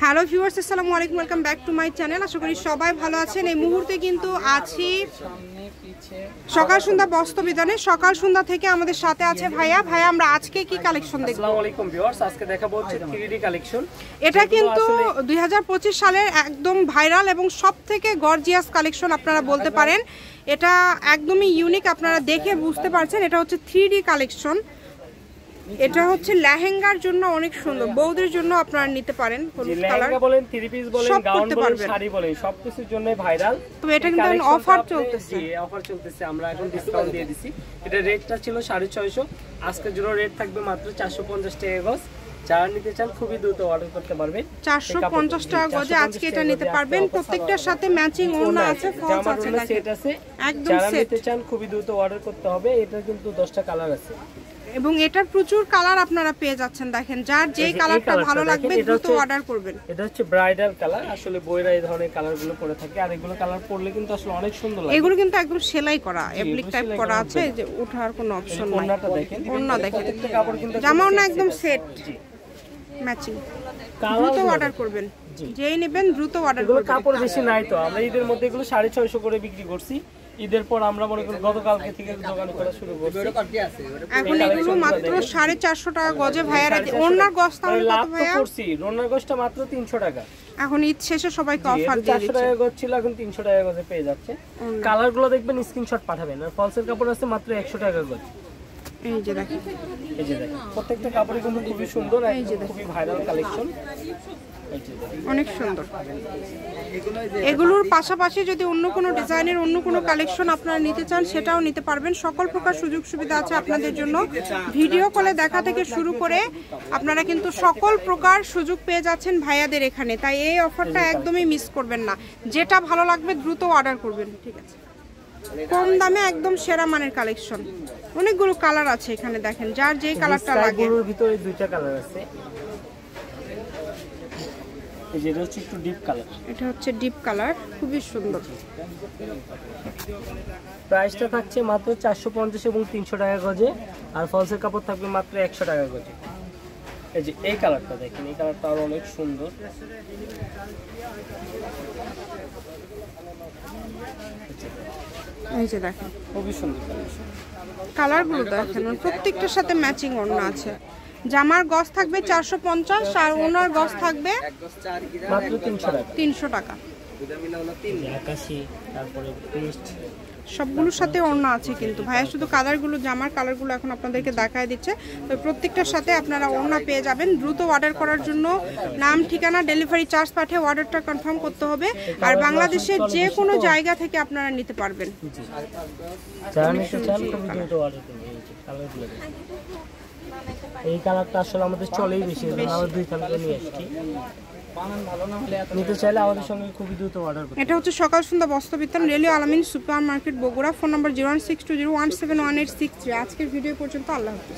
Hello viewers, আসসালামু আলাইকুম, welcome back to my channel. আশা করি সবাই ভালো আছেন। এই মুহূর্তে কিন্তু আছি সকাল সন্ধ্যা বস্ত্র বিতানে। সকাল সন্ধ্যা থেকে আমাদের সাথে আছে ভাইয়া। ভাইয়া, আমরা আজকে কি কালেকশন দেখব? আসসালামু আলাইকুম ভিউয়ার্স, আজকে দেখাবো হচ্ছে 3D কালেকশন। এটা কিন্তু 2025 সালের একদম ভাইরাল এবং সবথেকে গর্জিয়াস কালেকশন আপনারা বলতে পারেন। এটা একদমই ইউনিক, আপনারা দেখে বুঝতে পারছেন। এটা হচ্ছে 3D কালেকশন। এটা হচ্ছে লেহেঙ্গার জন্য অনেক সুন্দর, বউদের জন্য আপনারা নিতে পারেন। লেহেঙ্গা বলেন, থ্রি পিস বলেন, গাউন বলেন, শাড়ি বলেন, সবকিছুর জন্যই ভাইরাল। তো এটা কিন্তু অফার চলতেছে। জি, অফার চলতেছে, আমরা এখন ডিসকাউন্ট দিয়ে দিছি। এটা রেটটা ছিল 650, আজকের জন্য রেট থাকবে মাত্র 450 টাকা গজ। যারা নিতে চান খুবই দ্রুত অর্ডার করতে পারবেন। 450 টাকা গজে আজকে এটা নিতে পারবেন। প্রত্যেকটার সাথে ম্যাচিং ওড়না আছে, ফলস আছে, সেট আছে। একদম যারা সেট। নিতে চান খুবই দ্রুত অর্ডার করতে হবে। এটা কিন্তু 10টা কালার আছে এবং এটার প্রচুর কালার আপনারা পেয়ে যাচ্ছেন। দেখেন, যার যেই কালারটা ভালো লাগবে দ্রুত অর্ডার করবেন। এটা হচ্ছে ব্রাইডাল কালার। আসলে বইরা এই ধরনের কালারগুলো পরে থাকে, আর এগুলো কালার পরলে কিন্তু আসলে অনেক সুন্দর লাগে। এগুলো কিন্তু একদম সেলাই করা, অ্যাপ্লিক টাইপ করা আছে, যে ওঠার কোনো অপশন নাই। ওড়নাটা দেখেন, ওড়না দেখেন, প্রত্যেকটা কাপড় কিন্তু জামা ওড়না একদম সেট ম্যাচিং। দ্রুত অর্ডার করবেন, যেই নেবেন দ্রুত অর্ডার করবেন। করবেন। কাপড় বেশি নাই তো, আমরা ঈদের মধ্যে এগুলো 650 করে বিক্রি করছি। ঈদের পর আমরা মনে করি গতকালকে থেকে দোকান করা শুরু করছি। এখন এগুলো মাত্র 450 টাকা গজে। ভাইয়ারা ওড়নার গজ তাহলে কত ভাইয়া? করছি ওড়নার গজটা মাত্র 300 টাকা। এখন ঈদ শেষে সবাইকে অফার দিয়ে 400 টাকা গজ ছিল, এখন 300 টাকা গজে পেয়ে যাচ্ছে। কালারগুলো দেখবেন, স্ক্রিনশট পাঠাবেন। আর ফলসের কাপড় আছে মাত্র 100 টাকা গজ। এই যে দেখেন, এই যে দেখেন, প্রত্যেকটা কাপড়ই কিন্তু খুবই সুন্দর, খুবই ভাইরাল কালেকশন। অনেক সুন্দর। এগুলোর পাশাপাশি যদি অন্য কোনো ডিজাইনের অন্য কোনো কালেকশন আপনারা নিতে চান, সেটাও নিতে পারবেন। সকল প্রকার সুযোগ সুবিধা আছে আপনাদের জন্য। ভিডিও কলে দেখা থেকে শুরু করে আপনারা কিন্তু সকল প্রকার সুযোগ পেয়ে যাচ্ছেন ভাইয়াদের এখানে। তাই এই অফারটা একদমই মিস করবেন না। যেটা ভালো লাগবে দ্রুত অর্ডার করবেন। ঠিক আছে, কম দামে একদম সেরা মানের কালেকশন। অনেকগুলো কালার আছে এখানে, দেখেন যার যেই কালারটা লাগে। এর ভিতরে দুইটা কালার আছে। এই যে এটা হচ্ছে একটু ডিপ কালার। এটা হচ্ছে ডিপ কালার, খুবই সুন্দর। প্রাইসটা থাকছে মাত্র 450 এবং 300 টাকা গজে। আর ফলসের কাপড় থাকবে মাত্র 100 টাকা গজে। এই যে এই কালারটা দেখেন, এই কালারটা আরো অনেক সুন্দর। এই যে দেখেন, খুবই সুন্দর কালারগুলো দেখেন, প্রত্যেকটার সাথে ম্যাচিং ওড়না আছে। জামার গজ থাকবে 450 আর ওনার গজ থাকবে মাত্র 300 টাকা। আকাশি, তারপরে পেস্ট, সবগুলোর সাথে ওড়না আছে কিন্তু। ভাইয়া শুধু কালারগুলো, জামার কালারগুলো এখন আপনাদেরকে দেখায় দিচ্ছে। তো প্রত্যেকটার সাথে আপনারা ওড়না পেয়ে যাবেন। দ্রুত অর্ডার করার জন্য নাম, ঠিকানা, ডেলিভারি চার্জ পাঠিয়ে অর্ডারটা কনফার্ম করতে হবে। আর বাংলাদেশের যে কোনো জায়গা থেকে আপনারা নিতে পারবেন। এই কালারটা আসলে আমাদের চলেই বেশি, আমরা দুই কালার নিয়ে আসছি। নিতে চাইলে আমাদের সঙ্গে খুবই দ্রুত অর্ডার করুন। এটা হচ্ছে সকাল সন্ধ্যা বস্ত্র বিতান, রেলিও আলামিন সুপার মার্কেট, বগুড়া। ফোন নম্বর 01620171863। আজকের ভিডিও পর্যন্ত আল্লাহ হাফেজ।